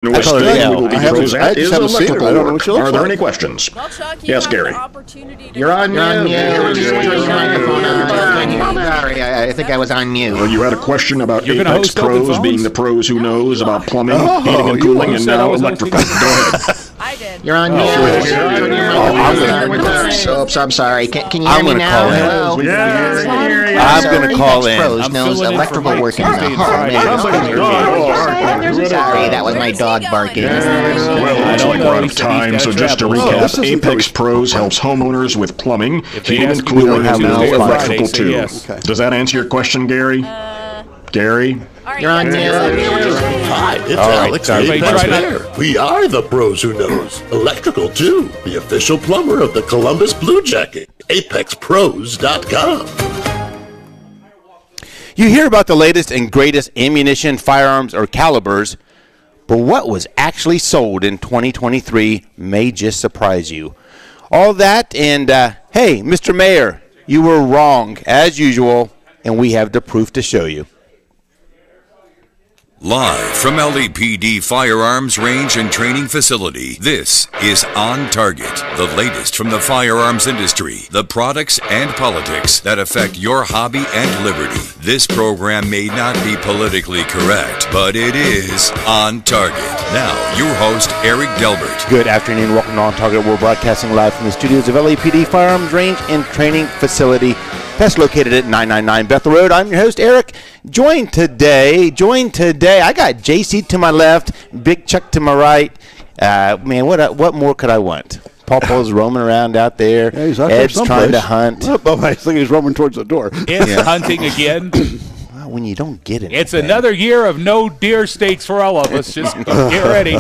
I just haven't seen it. I don't know what she looks like. Are there any questions? Well, Chuck, yes, Gary. You're on mute. Sorry, I think I was on mute. Well, you had a question about Apex Pros being the pros who knows about plumbing, heating and cooling, and now electrical. Go ahead. I did. You're on mute. Oops, I'm sorry. Can you hear me now? Hello? I'm going to call in. Pros knows electrical work in the home. Sorry, that was my dog barking. Well, looks like we're out of time, so just to recap, Apex Pros helps homeowners with plumbing, heating and cooling, and now electrical too. Does that answer your question, Gary? Gary? You're on mute. Hi, it's Alex. We are the pros who knows. Electrical too. The official plumber of the Columbus Blue Jacket. ApexPros.com. You hear about the latest and greatest ammunition, firearms, or calibers, but what was actually sold in 2023 may just surprise you. All that and, hey, Mr. Mayor, you were wrong, as usual, and we have the proof to show you. Live from LAPD Firearms Range and Training Facility, this is On Target, the latest from the firearms industry, the products and politics that affect your hobby and liberty. This program may not be politically correct, but it is On Target. Now, your host, Eric Delbert. Good afternoon. Welcome to On Target. We're broadcasting live from the studios of LAPD Firearms Range and Training Facility. That's located at 999 Bethel Road. I'm your host, Eric. Joined today, I got JC to my left, Big Chuck to my right. Man, what more could I want? Paul's roaming around out there. Yeah, he's out Ed's there trying to hunt. I think he's roaming towards the door. It's hunting again. Well, when you don't get it. It's another year of no deer steaks for all of us. Just get ready.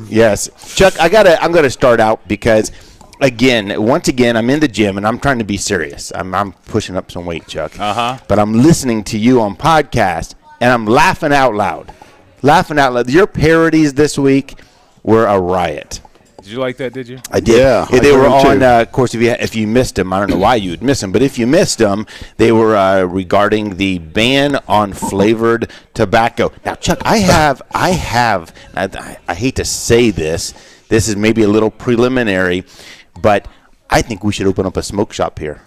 Yes. Chuck, I'm going to start out because once again, I'm in the gym, and I'm trying to be serious. I'm pushing up some weight, Chuck. But I'm listening to you on podcast, and I'm laughing out loud. Your parodies this week were a riot. Did you like that, did you? I did. Yeah, they were on, of course, if you missed them, I don't know why you would miss them, but if you missed them, they were regarding the ban on flavored tobacco. Now, Chuck, I hate to say this. This is maybe a little preliminary, but I think we should open up a smoke shop here.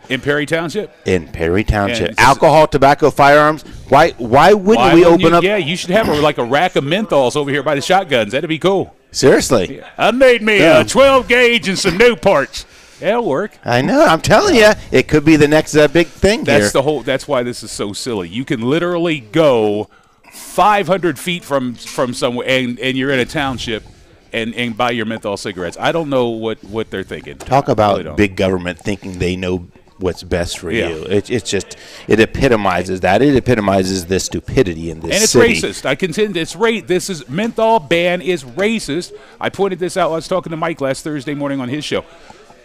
In Perry Township? In Perry Township. Alcohol, tobacco, firearms. Why wouldn't we open up? Yeah, you should have like a rack of menthols over here by the shotguns. That'd be cool. Seriously. Yeah. I made me a 12 gauge and some new parts. That'll work. I know. I'm telling you, it could be the next big thing here. That's why this is so silly. You can literally go 500 feet from somewhere, and you're in a township. And buy your menthol cigarettes. I don't know what they're thinking. Talk about big government thinking they know what's best for you. It's just, it epitomizes that. It epitomizes the stupidity in this city. And it's racist. I contend this is menthol ban is racist. I pointed this out. I was talking to Mike last Thursday morning on his show.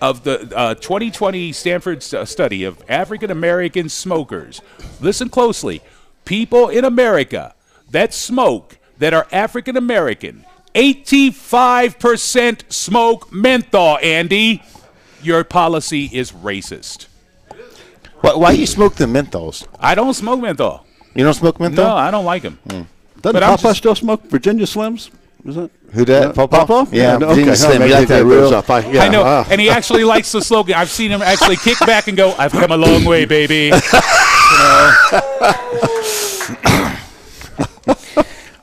Of the 2020 Stanford study of African-American smokers. Listen closely. People in America that smoke that are African-American, 85% smoke menthol, Andy. Your policy is racist. Why you smoke the menthols? I don't smoke menthol. You don't smoke menthol? No, I don't like them. Doesn't Papa still smoke Virginia Slims? Is that? Who that? Papa? Yeah, okay. Slim. You like that real? I know, and he actually likes the slogan. I've seen him actually kick back and go, "I've come a long way, baby."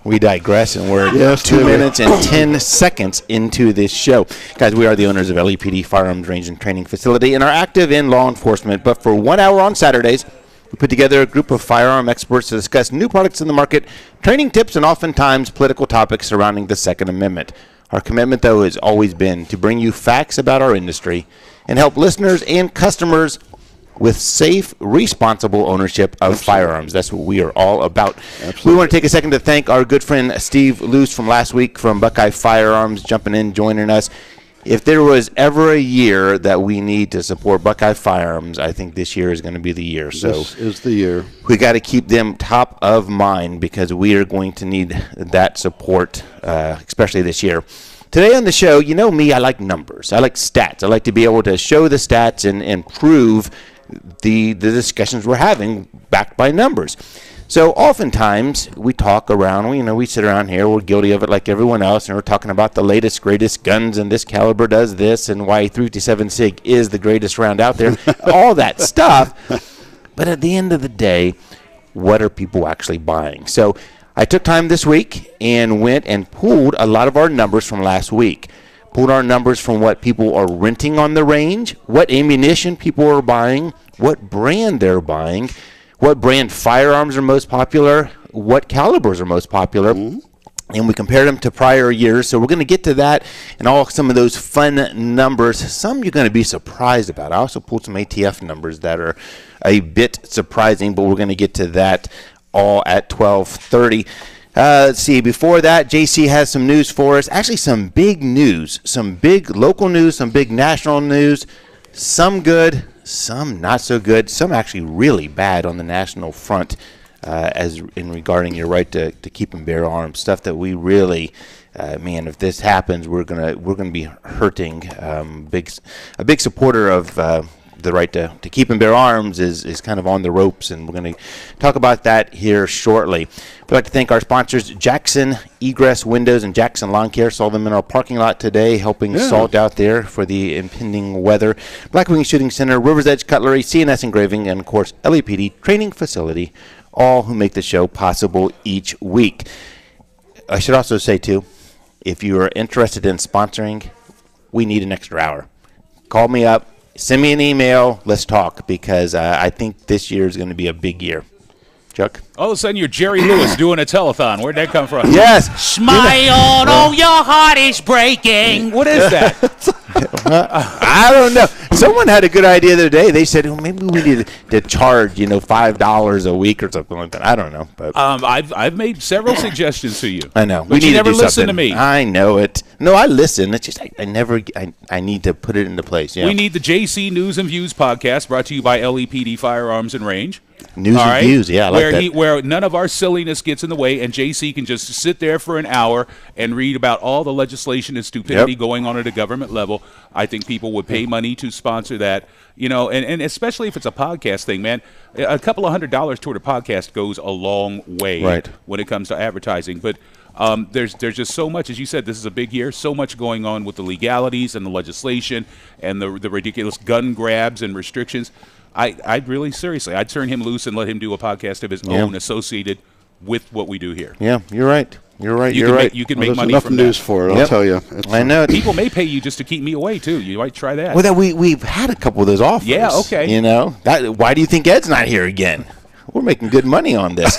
We digress, and we're 2 minutes and 10 seconds into this show. Guys, we are the owners of LAPD Firearms Range and Training Facility and are active in law enforcement. But for 1 hour on Saturdays, we put together a group of firearm experts to discuss new products in the market, training tips, and oftentimes political topics surrounding the Second Amendment. Our commitment, though, has always been to bring you facts about our industry and help listeners and customers with safe, responsible ownership of firearms. That's what we are all about. Absolutely. We want to take a second to thank our good friend Steve Luce from last week from Buckeye Firearms, jumping in, joining us. If there was ever a year that we need to support Buckeye Firearms, I think this year is going to be the year. So this is the year. We got to keep them top of mind because we are going to need that support, especially this year. Today on the show, you know me, I like numbers. I like stats. I like to be able to show the stats and prove the discussions we're having backed by numbers. So oftentimes we talk around, we sit around here, we're guilty of it like everyone else, and we're talking about the latest, greatest guns, and this caliber does this, and why 357 SIG is the greatest round out there, all that stuff. But at the end of the day, what are people actually buying? So I took time this week and went and pulled a lot of our numbers from last week. Pulled our numbers from what people are renting on the range, what ammunition people are buying, what brand they're buying, what brand firearms are most popular, what calibers are most popular, and we compared them to prior years. So we're going to get to that and some of those fun numbers. Some you're going to be surprised about. I also pulled some ATF numbers that are a bit surprising, but we're going to get to that all at 12:30. Let's see. Before that, JC has some news for us. Actually, some big news, some big local news, some big national news, some good, some not so good, some actually really bad on the national front, as in regarding your right to keep and bear arms. Stuff that we really, man, if this happens, we're gonna be hurting. A big supporter of the right to keep and bear arms is kind of on the ropes, and we're going to talk about that here shortly. We'd like to thank our sponsors, Jackson Egress Windows and Jackson Lawn Care. Saw them in our parking lot today, helping salt out there for the impending weather. Blackwing Shooting Center, River's Edge Cutlery, CNS Engraving, and of course, LAPD Training Facility, all who make the show possible each week. I should also say, too, if you are interested in sponsoring, we need an extra hour. Call me up. Send me an email. Let's talk, because I think this year is going to be a big year. Chuck? All of a sudden, you're Jerry Lewis doing a telethon. Where'd that come from? Yes. Smile, oh, your heart is breaking. What is that? I don't know. Someone had a good idea the other day. They said, maybe we need to charge, $5 a week or something like that. I don't know. But I've made several suggestions to you. I know. But you never listen to me. I know it. No, I listen. It's just I need to put it into place. Yeah. We need the JC News and Views podcast, brought to you by LAPD Firearms and Range. News and Views, yeah, I like that. Where none of our silliness gets in the way, and JC can just sit there for an hour and read about all the legislation and stupidity going on at a government level. I think people would pay money to sponsor that, and especially if it's a podcast thing, man. A couple of $100 toward a podcast goes a long way when it comes to advertising. But there's just so much, as you said, this is a big year, so much going on with the legalities and the legislation and the ridiculous gun grabs and restrictions. I'd really, seriously, I'd turn him loose and let him do a podcast of his own associated with what we do here. Yeah, you're right. You're right. You can make money enough from news that. for it, I'll tell you. I know. People may pay you just to keep me away, too. You might try that. Well, we've had a couple of those offers. Yeah, okay. Why do you think Ed's not here again? We're making good money on this.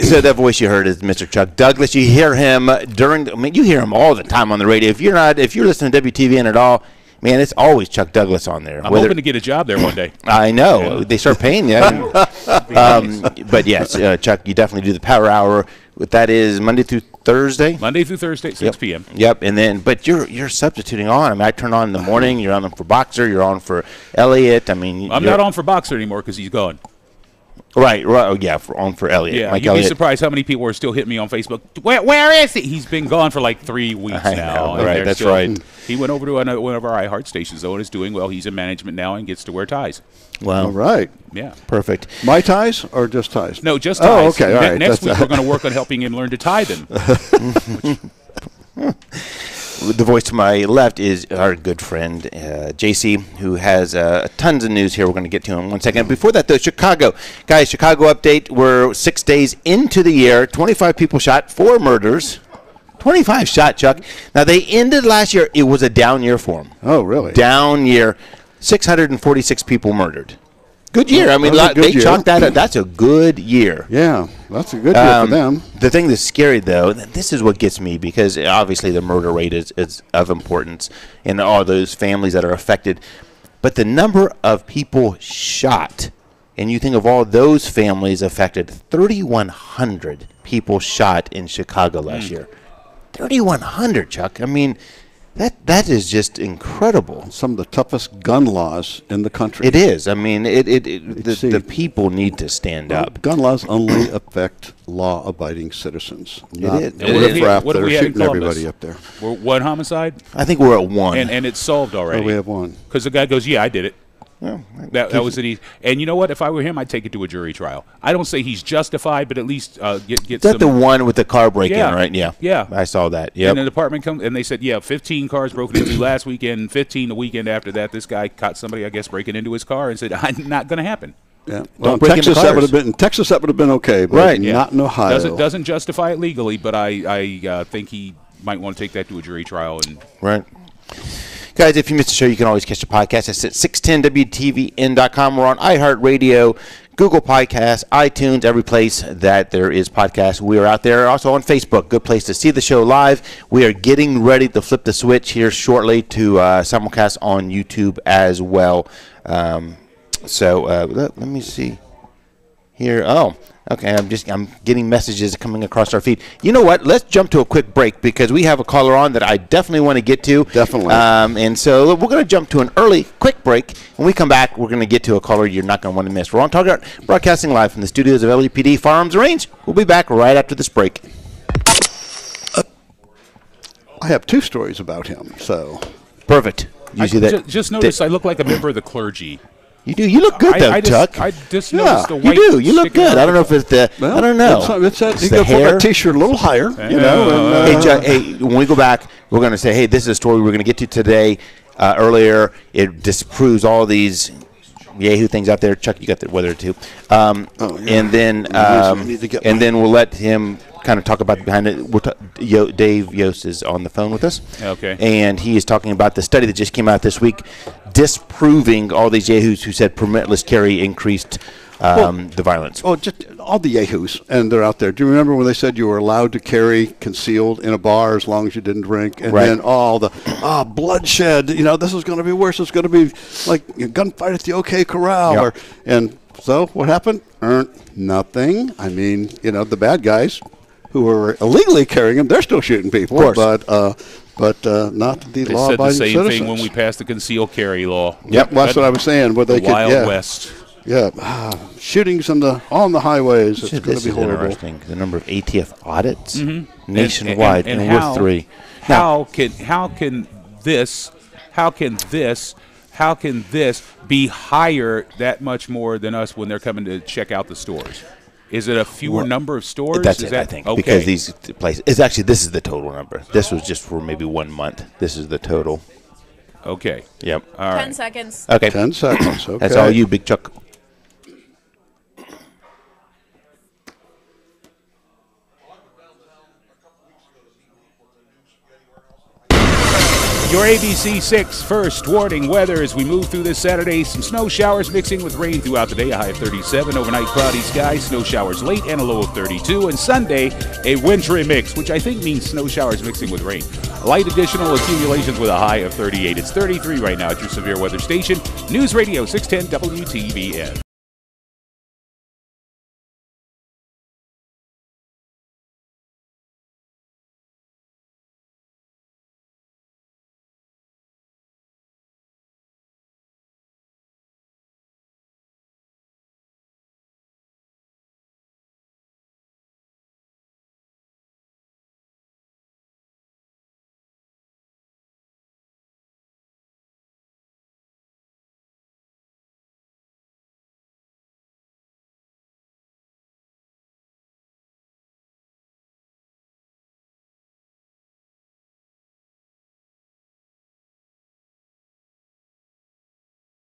So that voice you heard is Mr. Chuck Douglas. You hear him you hear him all the time on the radio. If you're listening to WTVN at all, man, it's always Chuck Douglas on there. I'm hoping to get a job there one day. I know. They start paying you. But yes, Chuck, you definitely do the Power Hour. That is Monday through Thursday? Monday through Thursday, 6 p.m. Yep, but you're substituting on. I turn on in the morning. You're on for Boxer. You're on for Elliot. I'm not on for Boxer anymore because he's gone. Right. Oh, yeah, on for Elliot. Yeah, Mike you'd Elliott. be surprised how many people are still hitting me on Facebook. Where is he? He's been gone for like 3 weeks now. Right, that's right. He went over to one of our iHeart stations, though, and is doing well. He's in management now and gets to wear ties. Wow. All right. Yeah. Perfect. My ties or just ties? No, just ties. Oh, okay. All right. Next week, we're going to work on helping him learn to tie them. The voice to my left is our good friend, JC, who has tons of news here. We're going to get to in 1 second. Before that, though, Chicago. Guys, Chicago update. We're 6 days into the year. 25 people shot, 4 murders. 25 shot, Chuck. Now, they ended last year. It was a down year for them. Oh, really? Down year. 646 people murdered. Good year. I mean, they chalked that up. That's a good year. Yeah, that's a good year for them. The thing that's scary, though, this is what gets me, because obviously the murder rate is of importance in all those families that are affected. But the number of people shot, and you think of all those families affected, 3,100 people shot in Chicago last year. 3,100, Chuck. I mean, that is just incredible. Some of the toughest gun laws in the country. It is. I mean, the people need to stand up. Gun laws only affect law-abiding citizens. It is. What do we have in shooting everybody Columbus? up there. We're one homicide? I think we're at 1. And it's solved already. Oh, we have 1. Because the guy goes, yeah, I did it. Yeah, that was it. And you know what? If I were him, I'd take it to a jury trial. I don't say he's justified, but at least get Is that some. the one with the car break-in, right? Yeah. Yeah. I saw that. Yep. And the department comes, and they said, 15 cars broken into last weekend, 15 the weekend after that. This guy caught somebody, I guess, breaking into his car and said, not going to happen. Yeah. Well, in Texas, that would have been okay, but not in Ohio. Doesn't justify it legally, but I think he might want to take that to a jury trial. Right. Guys, if you missed the show, you can always catch the podcast. It's at 610WTVN.com. We're on iHeartRadio, Google Podcasts, iTunes, every place that there is podcasts. We are out there. Also on Facebook, good place to see the show live. We are getting ready to flip the switch here shortly to simulcast on YouTube as well. Let me see here. Oh, okay. I'm getting messages coming across our feed. You know what? Let's jump to a quick break because we have a caller on that I definitely want to get to. Definitely. And so we're going to jump to an early, quick break. When we come back, we're going to get to a caller you're not going to want to miss. We're on Target, broadcasting live from the studios of LEPD Firearms Range. We'll be back right after this break. I have 2 stories about him. So perfect. You see that? Just notice I look like a member of the clergy. You do. You look good, though, Chuck. I just noticed the white. You do. You look good. I don't know if it's the. I don't know. It's the hair. That T-shirt a little higher. You know. Hey, Chuck. Hey, when we go back, we're going to say, hey, this is a story we're going to get to today. Earlier, it disproves all these Yahoo things out there. Chuck, you got the weather too. And then we'll let him kind of talk about behind it. Dave Yost is on the phone with us. Okay. And he is talking about the study that just came out this week, disproving all these yahoos who said permitless carry increased the violence. Oh, just all the yahoos, and they're out there. Do you remember when they said you were allowed to carry concealed in a bar as long as you didn't drink? And then all the bloodshed. You know, this is going to be worse. It's going to be like a gunfight at the OK Corral. Yep. So what happened? Nothing. I mean, the bad guys who were illegally carrying them, they're still shooting people. Of course. But not the law-abiding citizens. They said the same thing when we passed the concealed carry law. Yep, that's what I was saying. Where they Wild West. Yeah, shootings on the highways. It's going to be horrible. Interesting. The number of ATF audits nationwide, and we're 3. How can this be higher that much more than us when they're coming to check out the stores? Is it a fewer number of stores? That's it, I think. Okay. Because these places, this is the total number. This was just for maybe 1 month. This is the total. Okay. Yep. All right. 10 seconds. Okay. 10 seconds. Okay. That's all you, Big Chuck. Your ABC 6 first warning weather as we move through this Saturday. Some snow showers mixing with rain throughout the day. A high of 37. Overnight cloudy skies. Snow showers late and a low of 32. And Sunday, a wintry mix, which I think means snow showers mixing with rain. Light additional accumulations with a high of 38. It's 33 right now at your severe weather station. News Radio 610 WTVN.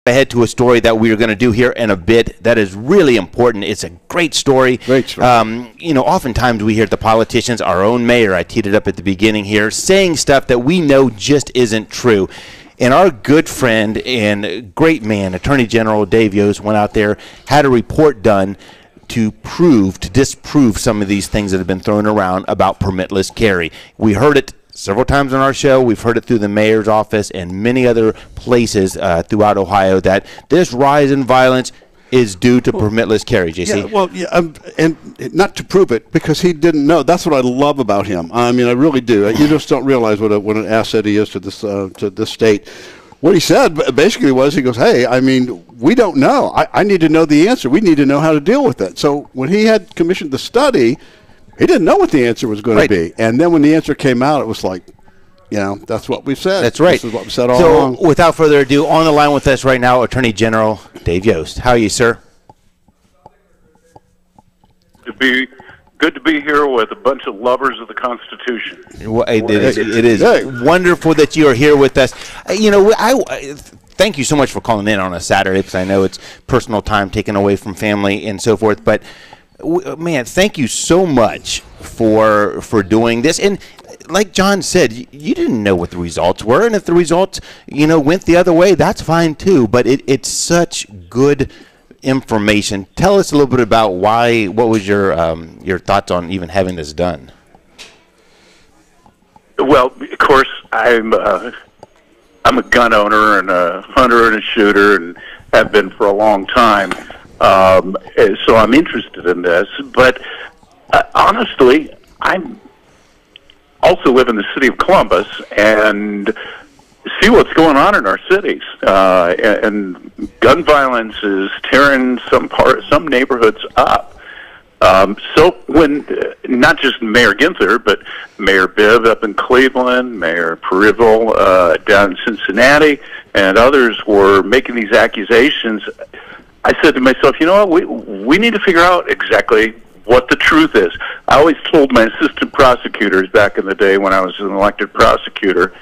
Ahead to a story that we are going to do here in a bit that is really important. It's a great story. Great story. Oftentimes we hear the politicians, our own mayor, I teed it up at the beginning here, saying stuff that we know just isn't true. And our good friend and great man, Attorney General Dave Yost, went out there, had a report done to disprove some of these things that have been thrown around about permitless carry. We heard it several times on our show. We've heard it through the mayor's office and many other places throughout Ohio that this rise in violence is due to permitless carry, JC. And not to prove it, because he didn't know. That's what I love about him. I mean, I really do. You just don't realize what an asset he is to this state. What he said basically was, he goes, hey, I mean, we don't know. I need to know the answer. We need to know how to deal with it. So when he had commissioned the study, he didn't know what the answer was going to be. And then when the answer came out, it was like, You know, that's what we've said. That's right. This is what we've said all along. So, without further ado, on the line with us right now, Attorney General Dave Yost. How are you, sir? Good to be here with a bunch of lovers of the Constitution. Well, it is wonderful that you are here with us. You know, I thank you so much for calling in on a Saturday, because I know it's personal time taken away from family and so forth. But man, thank you so much for doing this. And like John said, you didn't know what the results were, and if the results, you know, went the other way, that's fine too. But it's such good information. Tell us a little bit about why. What was your thoughts on even having this done? Well, of course, I'm a gun owner and a hunter and a shooter, and have been for a long time. So I'm interested in this. But honestly, I'm also live in the city of Columbus and see what's going on in our cities. And gun violence is tearing some neighborhoods up. So when not just Mayor Ginther, but Mayor Bibb up in Cleveland, Mayor Perivale down in Cincinnati, and others were making these accusations, I said to myself, you know what, we need to figure out exactly what the truth is. I always told my assistant prosecutors back in the day when I was an elected prosecutor,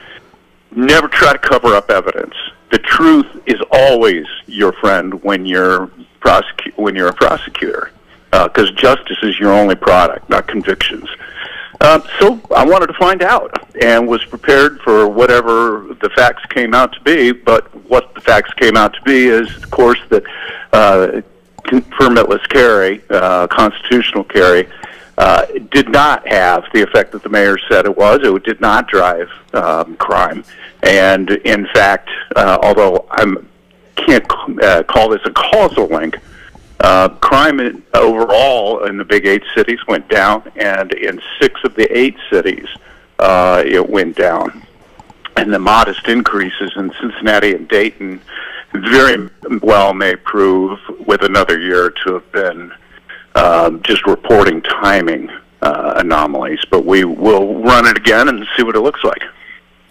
never try to cover up evidence. The truth is always your friend when you're a prosecutor, because justice is your only product, not convictions. So I wanted to find out and was prepared for whatever the facts came out to be. But what the facts came out to be is, of course, that permitless carry, constitutional carry, did not have the effect that the mayor said it was. It did not drive crime. And in fact, although I can't call this a causal link, crime overall in the big 8 cities went down, and in 6 of the 8 cities it went down. And the modest increases in Cincinnati and Dayton very well may prove with another year to have been just reporting timing anomalies. But we will run it again and see what it looks like.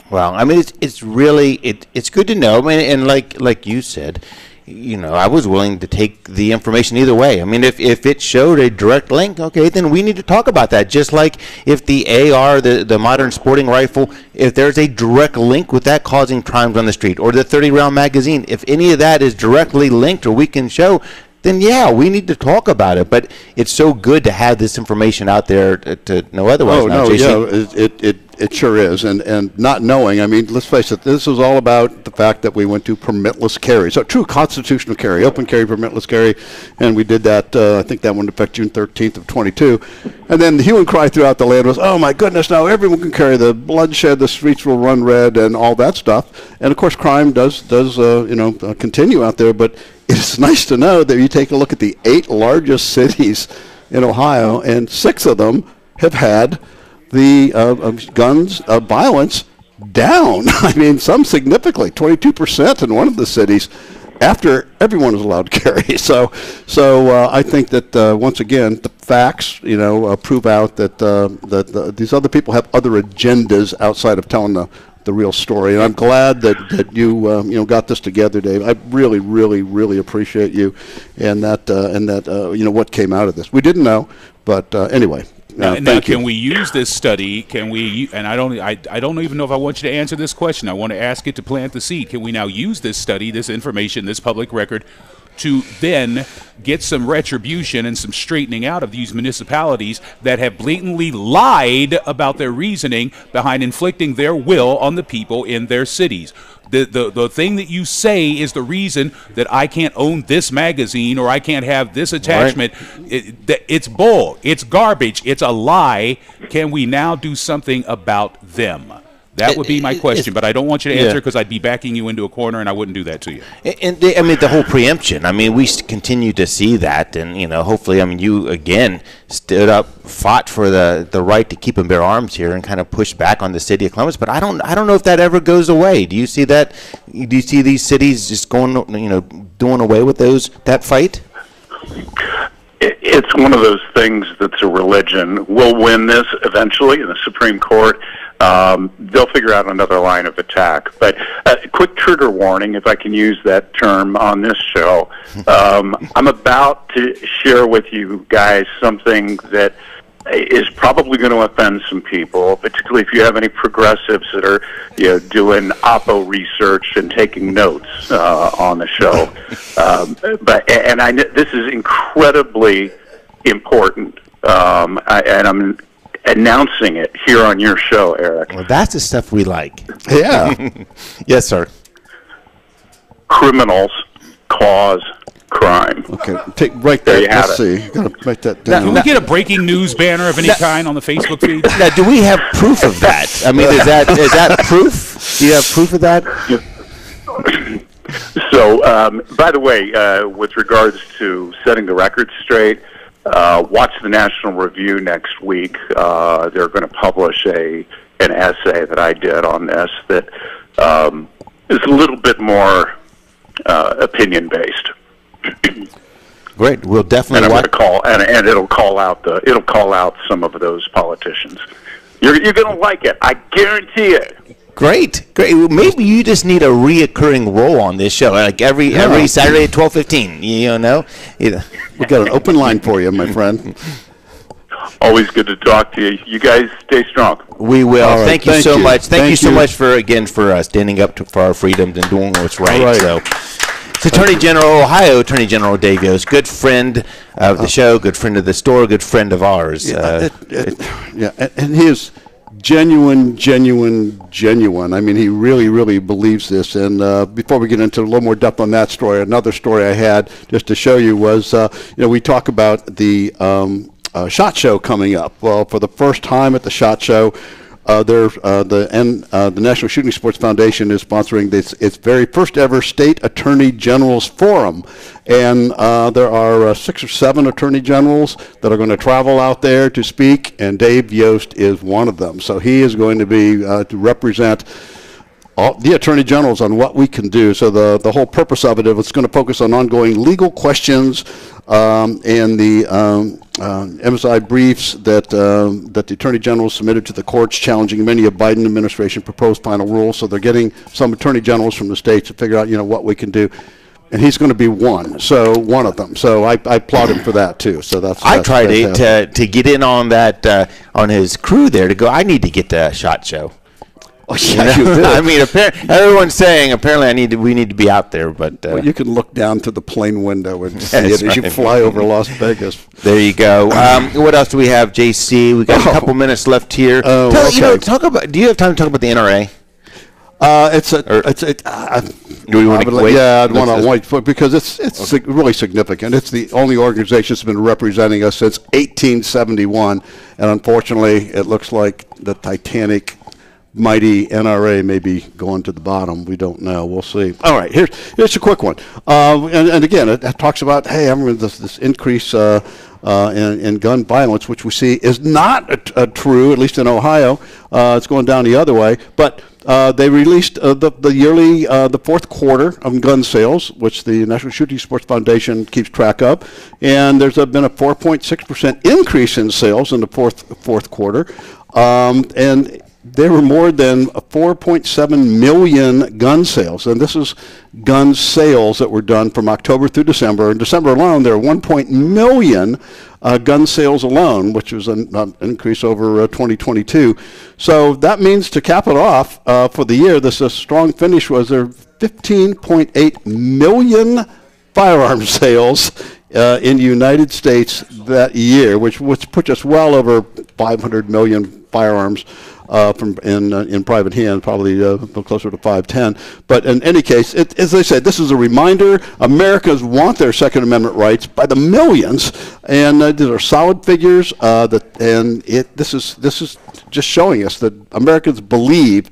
Well, I mean, it's really it's good to know. I mean, and like you said, you know, I was willing to take the information either way. I mean, if it showed a direct link, okay, then we need to talk about that. Just like if the AR, the modern sporting rifle, if there's a direct link with that causing crimes on the street, or the 30-round magazine, if any of that is directly linked or we can show, then yeah, we need to talk about it. But it's so good to have this information out there to know otherwise. Oh, no, yeah, it sure is. And not knowing, I mean, let's face it, this is all about the fact that we went to permitless carry. So true constitutional carry, open carry, permitless carry, and we did that, I think that went into effect June 13th of 22. And then the hue and cry throughout the land was, oh my goodness, now everyone can carry, the bloodshed, the streets will run red, and all that stuff. And of course, crime does continue out there, but it's nice to know that you take a look at the 8 largest cities in Ohio, and 6 of them have had the guns violence down. I mean, some significantly, 22% in one of the cities, after everyone is allowed to carry. So I think that once again, the facts, prove out that these other people have other agendas outside of telling the real story. And I'm glad that you got this together, Dave. I really, really, really appreciate you and that what came out of this. We didn't know, but anyway. Now can we use this study? Can we? And I don't even know if I want you to answer this question. I want to ask it to plant the seed. Can we now use this study, this information, this public record, to then get some retribution and some straightening out of these municipalities that have blatantly lied about their reasoning behind inflicting their will on the people in their cities? The thing that you say is the reason that I can't own this magazine or I can't have this attachment. Right. It's bull. It's garbage. It's a lie. Can we now do something about them? That would be my question, but I don't want you to answer because I'd be backing you into a corner, and I wouldn't do that to you. And I mean, the whole preemption. I mean, we continue to see that, and hopefully, I mean, you again stood up, fought for the right to keep and bear arms here, and kind of push back on the city of Columbus. But I don't know if that ever goes away. Do you see that? Do you see these cities just going, doing away with that fight? It's one of those things that's a religion. We'll win this eventually in the Supreme Court. they'll figure out another line of attack. But quick trigger warning, if I can use that term on this show. I'm about to share with you guys something that is probably going to offend some people, particularly if you have any progressives that are doing Oppo research and taking notes on the show. This is incredibly important, and I'm announcing it here on your show, Eric. Well, that's the stuff we like. Yeah. Yes, sir. Criminals cause crime. Okay, right there. Let's see. You gotta write that down. Can we get a breaking news banner of any kind on the Facebook feed? Now, do we have proof of that? I mean, is that proof? Do you have proof of that? So, by the way, with regards to setting the record straight, watch the National Review next week. They're going to publish an essay that I did on this that is a little bit more opinion-based. Great, we'll definitely watch. And it'll call out some of those politicians. You're going to like it, I guarantee it. Great. Maybe you just need a reoccurring role on this show, like every Saturday at 12:15. You know, we got an open line for you, my friend. Always good to talk to you. You guys stay strong. We will. Right, thank you so much. Thank you so much for standing up for our freedoms and doing what's right. So, it's Attorney General, Ohio Attorney General Dave Yost, good friend of the show, good friend of the store, good friend of ours. And he is genuine. I mean, he really believes this. And before we get into a little more depth on that story, another story I had just to show you was, we talk about the SHOT Show coming up. Well, for the first time at the SHOT Show, the National Shooting Sports Foundation is sponsoring its very first ever State Attorney Generals Forum. And there are 6 or 7 attorney generals that are going to travel out there to speak, and Dave Yost is one of them. So he is going to be to represent all the attorney generals on what we can do. So the whole purpose of it's going to focus on ongoing legal questions and the MSI briefs that the attorney generals submitted to the courts challenging many of Biden administration proposed final rules. So they're getting some attorney generals from the states to figure out what we can do. And he's going to be one of them. So I applaud him for that too. So I tried to get in on that on his crew there to go. I need to get the SHOT Show. Oh, yeah, you did. I mean, everyone's saying apparently we need to be out there, but well, you can look down through the plane window and see it as you fly over Las Vegas. There you go. What else do we have, JC? We got a couple minutes left here. Talk about. Do you have time to talk about the NRA? Do you want to wait? Yeah, I'd want to wait because it's really significant. It's the only organization that's been representing us since 1871, and unfortunately, it looks like the Titanic mighty NRA may be going to the bottom. We don't know. We'll see. All right, here's a quick one. And again, it talks about, hey, I remember this increase in gun violence, which we see is not true, at least in Ohio. It's going down the other way. But they released the yearly, the fourth quarter of gun sales, which the National Shooting Sports Foundation keeps track of. And there's been a 4.6% increase in sales in the fourth quarter. And there were more than 4.7 million gun sales, and this is gun sales that were done from October through December. In December alone, there were 1 million gun sales alone, which was an increase over 2022. So that means, to cap it off for the year, this strong finish was there 15.8 million firearm sales in the United States that year, which puts us well over 500 million firearms in private hands, probably closer to 510. But in any case, as I said, this is a reminder. Americans want their Second Amendment rights by the millions, and these are solid figures. This is just showing us that Americans believe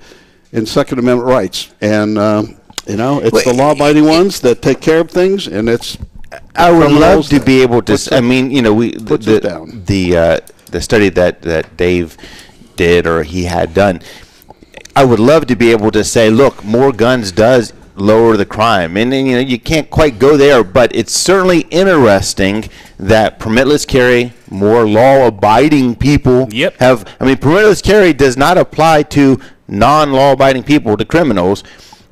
in Second Amendment rights, and it's the law-abiding ones that take care of things, and it's. I would love to be able to. I mean, the study that Dave did or he had done, I would love to be able to say, look, more guns does lower the crime. And you can't quite go there, but it's certainly interesting that permitless carry, more law-abiding people have. I mean, permitless carry does not apply to non-law-abiding people, to criminals.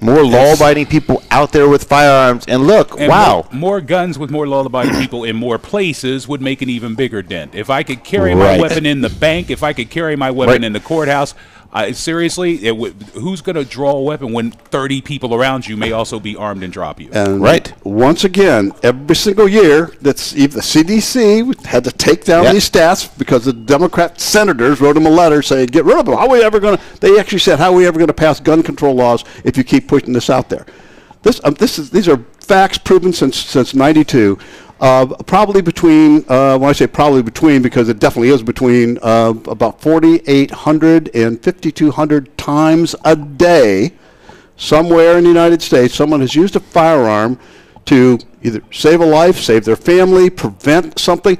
More law-abiding people out there with firearms. And look, wow. More guns with more law-abiding people in more places would make an even bigger dent. If I could carry my weapon in the bank, if I could carry my weapon in the courthouse, seriously, who's going to draw a weapon when 30 people around you may also be armed and drop you? And once again, every single year, that's even the CDC had to take down these stats because the Democrat senators wrote them a letter saying, "Get rid of them." How are we ever going to? They actually said, "How are we ever going to pass gun control laws if you keep pushing this out there?" These are facts proven since '92. Probably between, when I say probably between, because it definitely is between about 4,800 and 5,200 times a day, somewhere in the United States, someone has used a firearm to either save a life, save their family, prevent something.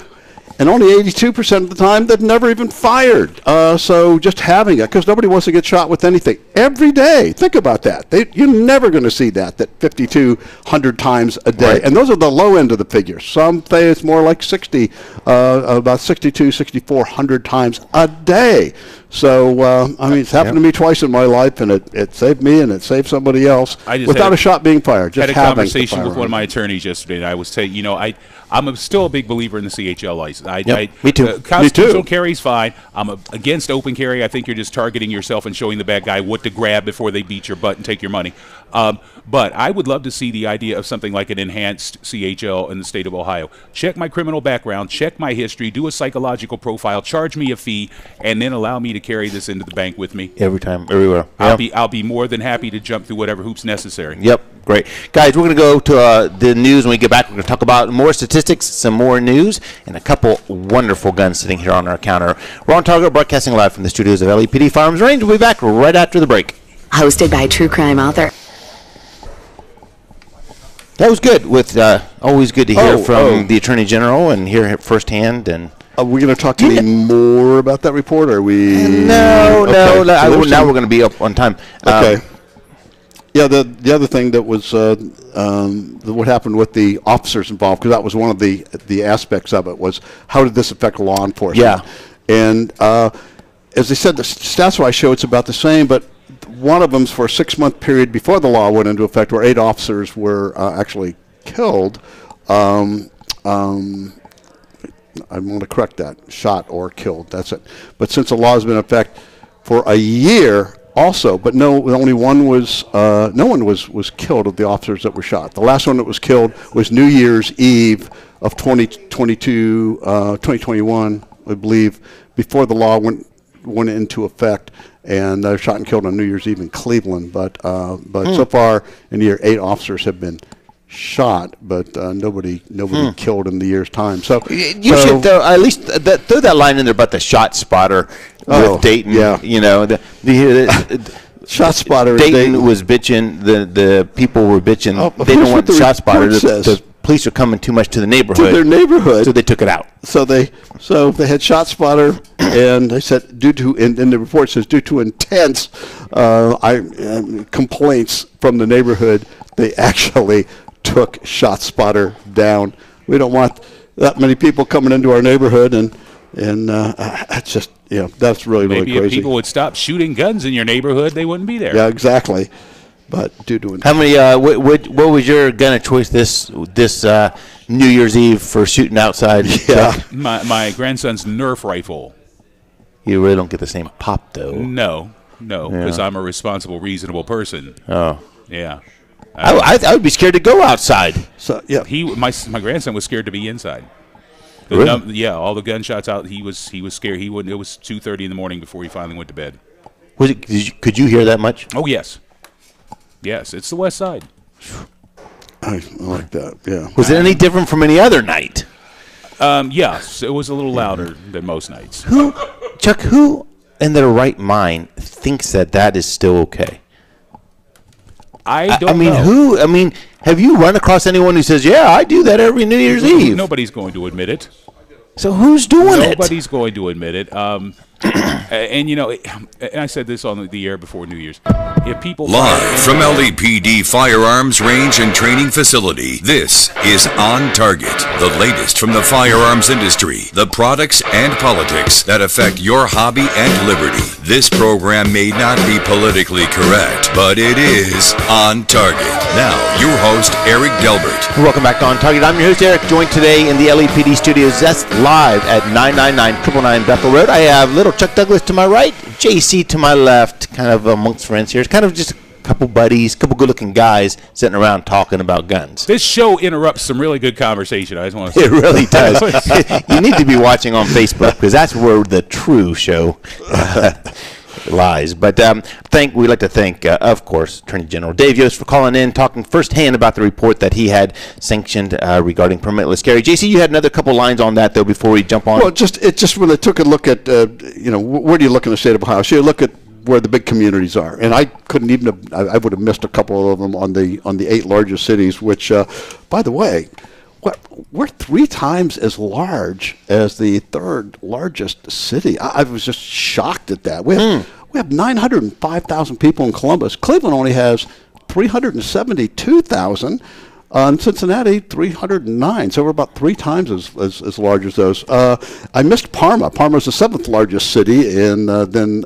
And only 82% of the time, they've never even fired. So just having it, because nobody wants to get shot with anything. Every day, think about that. You're never going to see that 5,200 times a day. And those are the low end of the figures. Some say it's more like 60, about 6,400 times a day. So, I mean, it's happened to me twice in my life, and it saved me and it saved somebody else without a shot being fired. Just had a conversation with one of my attorneys yesterday, and I was saying, I'm still a big believer in the CHL license. Me too. Constitutional carry's fine. I'm against open carry. I think you're just targeting yourself and showing the bad guy what to grab before they beat your butt and take your money. But I would love to see the idea of something like an enhanced CHL in the state of Ohio. Check my criminal background, check my history, do a psychological profile, charge me a fee, and then allow me to carry this into the bank with me. Every time, everywhere. I'll be more than happy to jump through whatever hoops necessary. Yep, great. Guys, we're going to go to the news. When we get back, we're going to talk about more statistics, some more news, and a couple wonderful guns sitting here on our counter. We're on Target, broadcasting live from the studios of LAPD Firearms Range. We'll be back right after the break. Hosted by true crime author. That was good. With always good to hear from the Attorney General and hear it firsthand. And are we going to talk any more about that report? Or are we? No. Now we're going to be up on time. Okay. The other thing that was what happened with the officers involved, because that was one of the aspects of it, was how did this affect law enforcement? Yeah. And as they said, the stats I show it's about the same, but one of them's for a 6-month period before the law went into effect, where 8 officers were actually killed. I want to correct that: shot or killed. That's it. But since the law has been in effect for a year, also, but no one was killed of the officers that were shot. The last one that was killed was New Year's Eve of 2021, I believe, before the law went into effect, and they're shot and killed on New Year's Eve in Cleveland. But so far in the year, 8 officers have been shot, but nobody killed in the year's time. So you should throw, at least throw that line in there about the shot spotter with Dayton. Yeah, the shot spotter. Dayton was bitching. The people were bitching. They don't want the shot spotter. The police are coming too much to the neighborhood. To their neighborhood. So they took it out. So they had shot spotter, and they said in the report says due to intense complaints from the neighborhood, they actually took shot spotter down. We don't want that many people coming into our neighborhood, and it's just that's really Maybe crazy. If people would stop shooting guns in your neighborhood, they wouldn't be there. Yeah, exactly. But due to how many? What was your gun of choice this New Year's Eve for shooting outside? Yeah, my grandson's Nerf rifle. You really don't get the same pop though. No, because I'm a responsible, reasonable person. Oh, yeah. I would be scared to go outside. So yeah, my grandson was scared to be inside. Really? All the gunshots out. He was scared. He wouldn't. It was 2:30 in the morning before he finally went to bed. Was it? Could you hear that much? Oh yes. Yes, it's the West Side. I like that. Yeah. Was it any different from any other night? Yes, it was a little louder than most nights. Chuck? Who in their right mind thinks that is still okay? I don't know. Who? I mean, have you run across anyone who says, "Yeah, I do that every New Year's Eve"? Nobody's going to admit it. So who's doing it? Nobody's going to admit it. And and I said this on the air before New Year's. If people live from LAPD Firearms Range and Training Facility, this is On Target, the latest from the firearms industry, the products and politics that affect your hobby and liberty. This program may not be politically correct, but it is On Target. Now, your host, Eric Delbert. Welcome back to On Target. I'm your host, Eric, joined today in the LAPD studios. That's live at 999 Bethel Road. I have little Chuck Douglas to my right, JC to my left, kind of amongst friends here. It's kind of just a couple buddies, couple good-looking guys sitting around talking about guns. This show interrupts some really good conversation. I just want to say. It really does. You need to be watching on Facebook because that's where the true show lies. But we'd like to thank, of course, Attorney General Dave Yost for calling in, talking firsthand about the report that he had sanctioned regarding permitless carry. JC, you had another couple lines on that, though, before we jump on. Well, just when they took a look at, where do you look in the state of Ohio? So you look at where the big communities are, and I couldn't even I would have missed a couple of them on the 8 largest cities, which, by the way, we're 3 times as large as the 3rd largest city. I was just shocked at that. We have 905,000 people in Columbus. Cleveland only has 372,000. In Cincinnati, 309. So we're about 3 times as large as those. I missed Parma. Parma's the 7th largest city, and then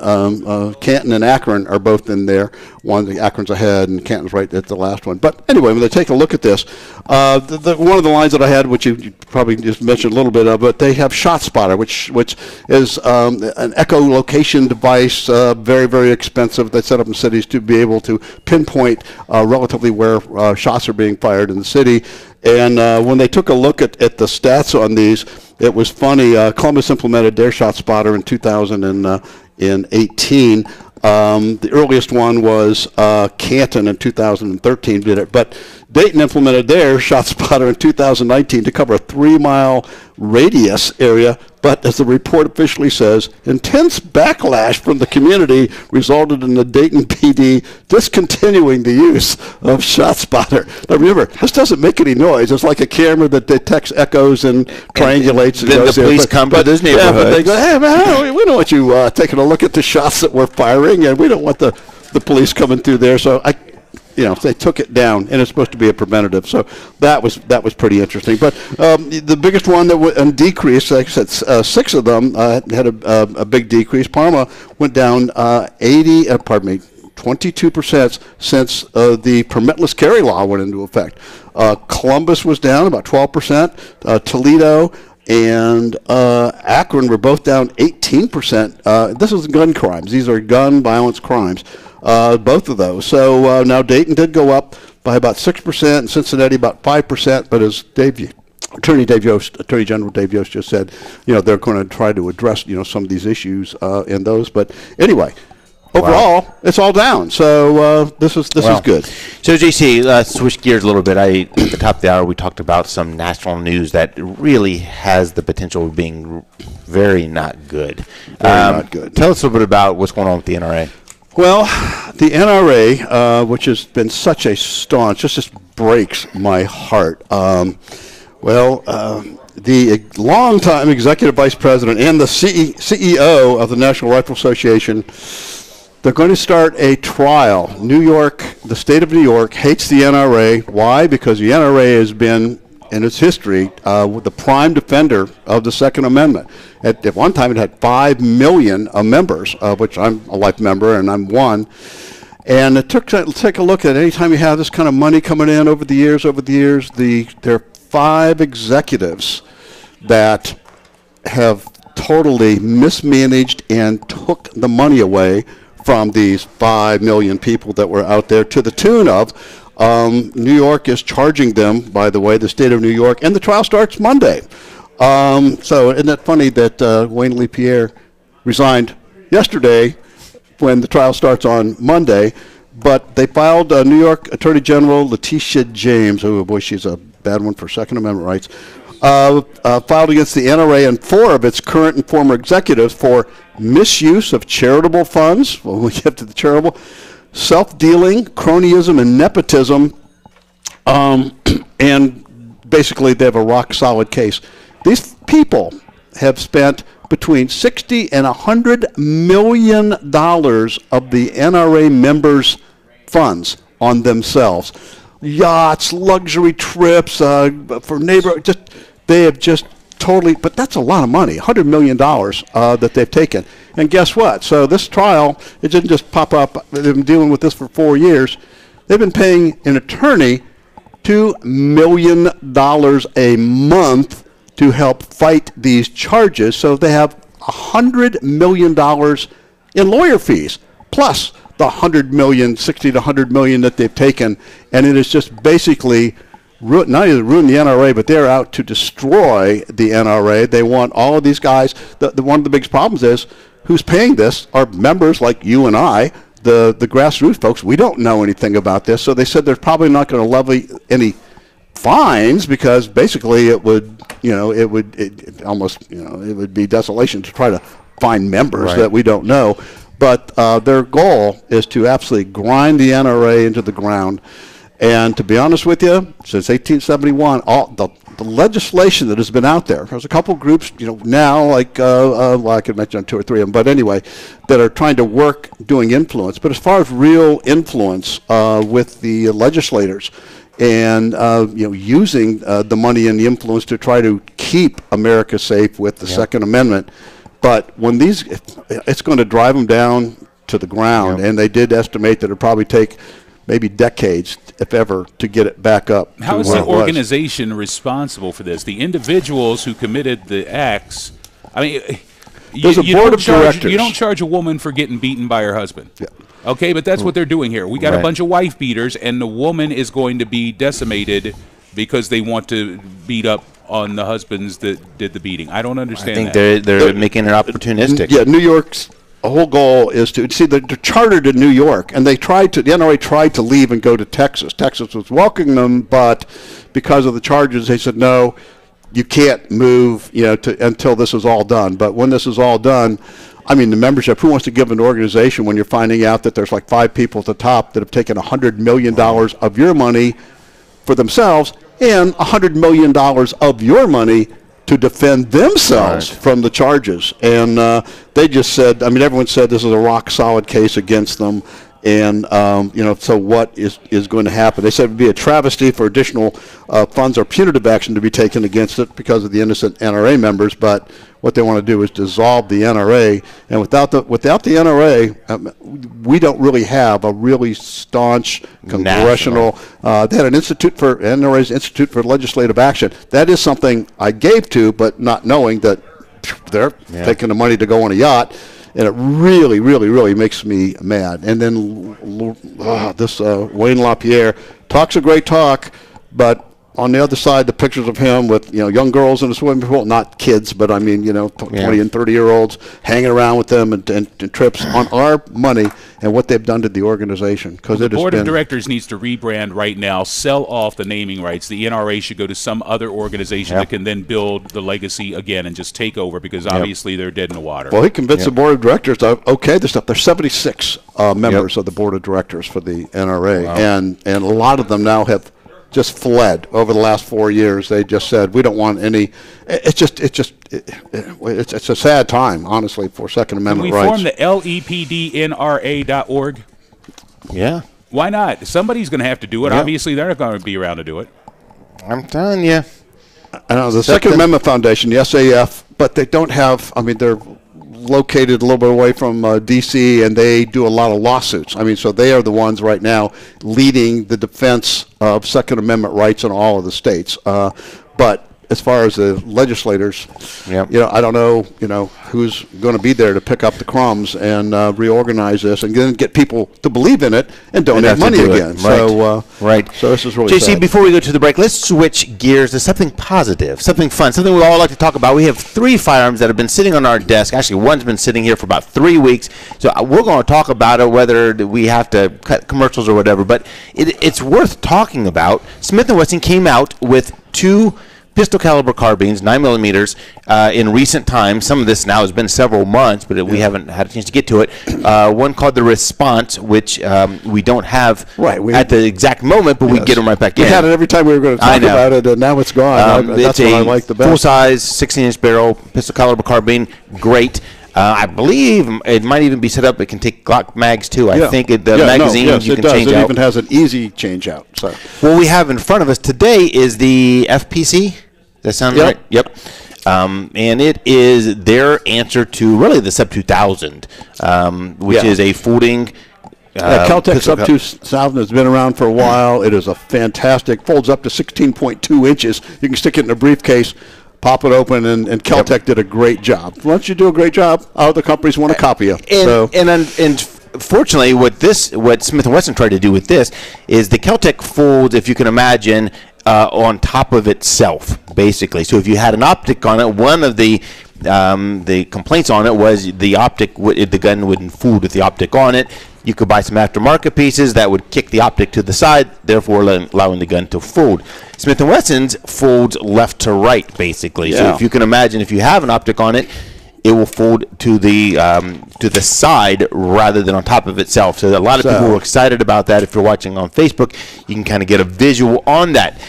Canton and Akron are both in there. Akron's ahead, and Canton's right at the last one. But anyway, when they take a look at this, one of the lines that I had, which you probably just mentioned a little bit of, but they have ShotSpotter, which is an echolocation device, very, very expensive. They set up in cities to be able to pinpoint relatively where shots are being fired in the city. And when they took a look at the stats on these, it was funny. Columbus implemented their ShotSpotter in 2018. The earliest one was Canton in 2013 did it, but Dayton implemented their ShotSpotter in 2019 to cover a 3-mile radius area. But as the report officially says, intense backlash from the community resulted in the Dayton PD discontinuing the use of ShotSpotter. Now remember, this doesn't make any noise. It's like a camera that detects echoes and triangulates. And then the police come to this neighborhood. Yeah, but they go, hey man, we don't want you taking a look at the shots that we're firing, and we don't want the police coming through there. So they took it down, and it's supposed to be a preventative. So that was pretty interesting. But the biggest one that decreased, like I said, 6 of them had a big decrease. Parma went down 22% since the permitless carry law went into effect. Columbus was down about 12%. Toledo and Akron were both down 18%. This is gun crimes. These are gun violence crimes. Both of those. So now Dayton did go up by about 6%, and Cincinnati about 5%. But as Attorney General Dave Yost just said, they're going to try to address some of these issues in those. But anyway, overall, it's all down. So this is good. So JC, let's switch gears a little bit. At the top of the hour, we talked about some national news that really has the potential of being very not good. Not good. Tell us a little bit about what's going on with the NRA. Well, the NRA, which has been such a staunch, just breaks my heart. The longtime executive vice president and the CEO of the National Rifle Association, they're going to start a trial. New York, the state of New York, hates the NRA. Why? Because the NRA has been, in its history, the prime defender of the Second Amendment. At one time, it had 5 million members, which I'm a life member, and I'm one. And it took to take a look at any time you have this kind of money coming in over the years, there are 5 executives that have totally mismanaged and took the money away from these 5 million people that were out there, to the tune of New York is charging them, by the way, the state of New York, and the trial starts Monday. So isn't it funny that Wayne LePierre resigned yesterday when the trial starts on Monday, but they filed New York Attorney General Letitia James, oh boy, she's a bad one for Second Amendment rights, filed against the NRA and 4 of its current and former executives for misuse of charitable funds, well, we get to the charitable, self-dealing, cronyism, and nepotism, and basically they have a rock-solid case. These people have spent between $60 and $100 million of the NRA members' funds on themselves. Yachts, luxury trips, for neighbor, they have just totally, but that's a lot of money, $100 million that they've taken. And guess what? So this trial, it didn't just pop up. They've been dealing with this for 4 years. They've been paying an attorney $2 million a month to help fight these charges. So they have $100 million in lawyer fees, plus the $100 million, $60 to $100 million that they've taken. And it is just basically not only ruin the NRA, but they're out to destroy the NRA. They want all of these guys. One of the biggest problems is who's paying this are members like you and I, the grassroots folks. We don't know anything about this, so they said they're probably not going to levy any fines because basically it would be desolation to try to find members that we don't know. But their goal is to absolutely grind the NRA into the ground. And to be honest with you, since 1871, all the legislation that has been out there's a couple groups, now like, I could mention 2 or 3 of them, but anyway, that are trying to work doing influence. But as far as real influence with the legislators and, using the money and the influence to try to keep America safe with the Second Amendment. But when it's going to drive them down to the ground, and they did estimate that it would probably take maybe decades, if ever, to get it back up. How is the organization responsible for this? The individuals who committed the acts, I mean, there's a board of directors. You don't charge a woman for getting beaten by her husband. Yeah. Okay, but that's what they're doing here. We got a bunch of wife beaters, and the woman is going to be decimated because they want to beat up on the husbands that did the beating. I don't understand I think they're making it opportunistic. Yeah, New York's whole goal is to see they're chartered in New York, and the NRA tried to leave and go to Texas. Texas was welcoming them, but because of the charges, they said no, you can't move, until this is all done. But when this is all done, I mean, the membership. Who wants to give an organization when you're finding out that there's like 5 people at the top that have taken $100 million of your money for themselves and $100 million of your money to defend themselves from the charges? And they just said, I mean, everyone said this is a rock-solid case against them. And, so what is going to happen? They said it would be a travesty for additional funds or punitive action to be taken against it because of the innocent NRA members. But what they want to do is dissolve the NRA. And without the NRA, we don't really have a really staunch congressional. They had an NRA's Institute for Legislative Action. That is something I gave to, but not knowing that they're taking the money to go on a yacht. And it really, really, really makes me mad. And then this Wayne LaPierre talks a great talk, but on the other side, the pictures of him with young girls in the swimming pool, not kids, but I mean 20 and 30-year-olds hanging around with them and trips on our money and what they've done to the organization. Because the board of directors needs to rebrand right now, sell off the naming rights. The NRA should go to some other organization that can then build the legacy again and just take over because obviously they're dead in the water. Well, he convinced the board of directors this stuff. There's 76 members of the board of directors for the NRA, and a lot of them now have just fled over the last 4 years. They just said we don't want any. It's a sad time, honestly, for Second Amendment rights. Can we form the LEPDNRA.org? Yeah. Why not? Somebody's going to have to do it. Obviously, they're not going to be around to do it. I'm telling you. I know the Second Amendment Foundation, the SAF, but they don't have. I mean, they're located a little bit away from D.C., and they do a lot of lawsuits. I mean, so they are the ones right now leading the defense of Second Amendment rights in all of the states. But as far as the legislators, I don't know, who's going to be there to pick up the crumbs and reorganize this and then get people to believe in it and donate money again. So this is really JC, sad. before we go to the break, let's switch gears to something positive, something fun, something we all like to talk about. We have 3 firearms that have been sitting on our desk. Actually, one's been sitting here for about 3 weeks. So we're going to talk about it, whether we have to cut commercials or whatever. But it's worth talking about. Smith & Wesson came out with 2 pistol caliber carbines, 9mm, in recent times. Some of this now has been several months, but we haven't had a chance to get to it. One called the Response, which we don't have at the exact moment, but we get them right back in. We had it every time we were going to talk about it, and now it's gone. That's what I like the best. Full-size, 16-inch barrel, pistol caliber carbine, great. I believe it might even be set up. It can take Glock mags too. I think the magazines you can change out. It even has an easy change out. So what we have in front of us today is the FPC. Does that sound right? Yep. And it is their answer to really the Sub 2000, which is a folding. Kel-Tec Sub 2000 has been around for a while. It is a fantastic, folds up to 16.2 inches. You can stick it in a briefcase, pop it open, and Kel-Tec did a great job. Once you do a great job, other companies want to copy you. And fortunately, what Smith & Wesson tried to do with this is the Kel-Tec folds, if you can imagine, on top of itself, basically. So if you had an optic on it, one of the complaints on it was the optic, the gun wouldn't fold with the optic on it. You could buy some aftermarket pieces that would kick the optic to the side, therefore allowing the gun to fold. Smith & Wesson's folds left to right, basically. So if you can imagine, if you have an optic on it, it will fold to the side rather than on top of itself. So a lot of people were excited about that. If you're watching on Facebook, you can kind of get a visual on that.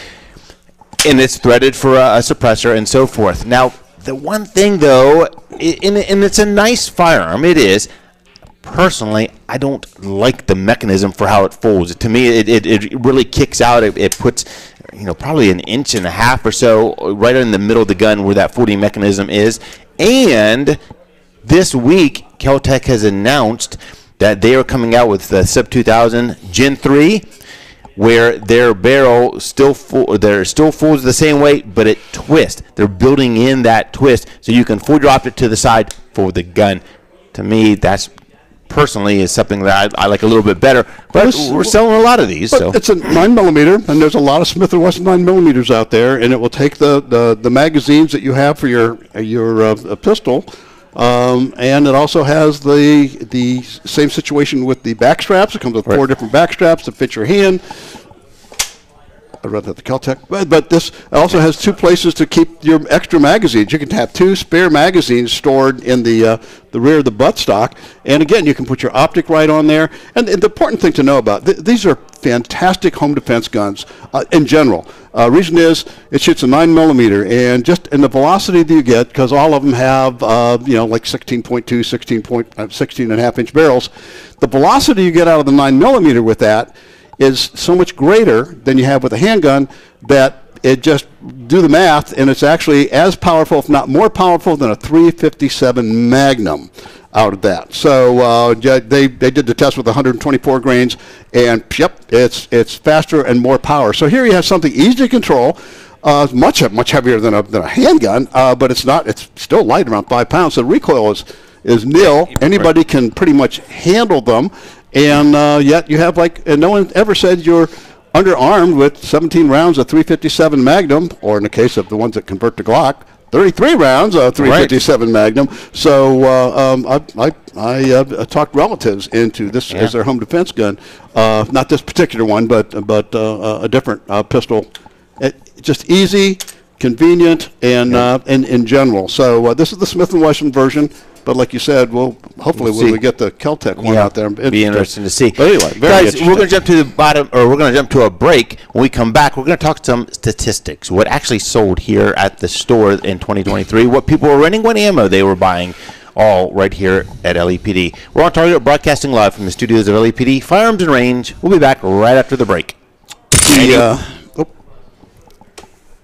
And it's threaded for a suppressor and so forth. Now, the one thing, though, and it's a nice firearm, it is. Personally, I don't like the mechanism for how it folds. To me, it really kicks out. It puts, probably an inch and a half or so right in the middle of the gun where that folding mechanism is. And this week, Kel-Tec has announced that they are coming out with the Sub 2000 Gen 3, where their barrel still folds the same way, but it twists. They're building in that twist so you can fold your optic to the side for the gun. To me, that's personally is something that I like a little bit better, but we're selling a lot of these. So it's a 9mm, and there's a lot of Smith & Wesson 9mm out there, and it will take the magazines that you have for your pistol, and it also has the same situation with the back straps. It comes with 4 different back straps that fit your hand. I read that the Kel-Tec, but this also has 2 places to keep your extra magazines. You can have 2 spare magazines stored in the rear of the buttstock, and again, you can put your optic right on there. And the important thing to know about these are fantastic home defense guns in general. Reason is it shoots a 9mm, and the velocity that you get, because all of them have like 16.2, 16.5 inch barrels. The velocity you get out of the 9mm with that is so much greater than you have with a handgun that it just do the math, and it's actually as powerful, if not more powerful, than a .357 Magnum out of that. So they did the test with 124 grains, and it's faster and more power. So here you have something easy to control, much heavier than a handgun, but it's not. It's still light, around 5 pounds. So the recoil is nil. Anybody can pretty much handle them. And yet you have and no one ever said you're underarmed with 17 rounds of .357 Magnum, or in the case of the ones that convert to Glock, 33 rounds of .357 Magnum. So I talked relatives into this as their home defense gun. Not this particular one, but a different pistol. Just easy, convenient, and in general. So this is the Smith & Wesson version. But like you said, hopefully when we get the Kel-Tec one out there, it'll be interesting to see. But anyway, guys, we're going to jump to the bottom, or we're going to jump to a break. When we come back, we're going to talk some statistics. What actually sold here at the store in 2023, what people were renting, what ammo they were buying, all right here at LEPD. We're on target, broadcasting live from the studios of LEPD Firearms and Range. We'll be back right after the break.